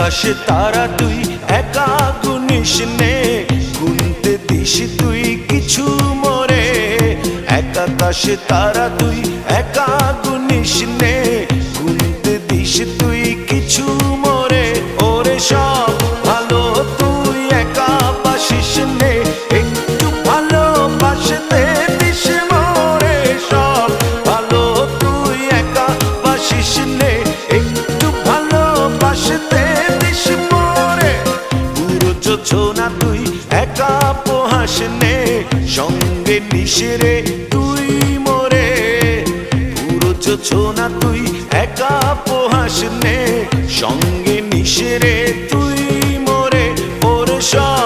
আকাশে তারা তুই একা গুনিস নে, গুনতে দিস তুই কিছু মোরে। এক আকাশে তারা তুই একা গুনিস নে, গুনতে দিস তুই কিছু মোরে। ওরে সব ভালো তুই একা বাসিস নে, একটু ভালোবাসতে দিস মোরে। সব ভালো তুই একা বাসিস নে, একটু ভালোবাসতে দিস মোরে। পুরো যোছনা তুই একা পোহাস নে, সঙ্গে নিস রে তুই মোরে। পুরো যোছনা তুই একা পোহাস নে, সঙ্গে নিস রে তুই মোরে। ওরে সব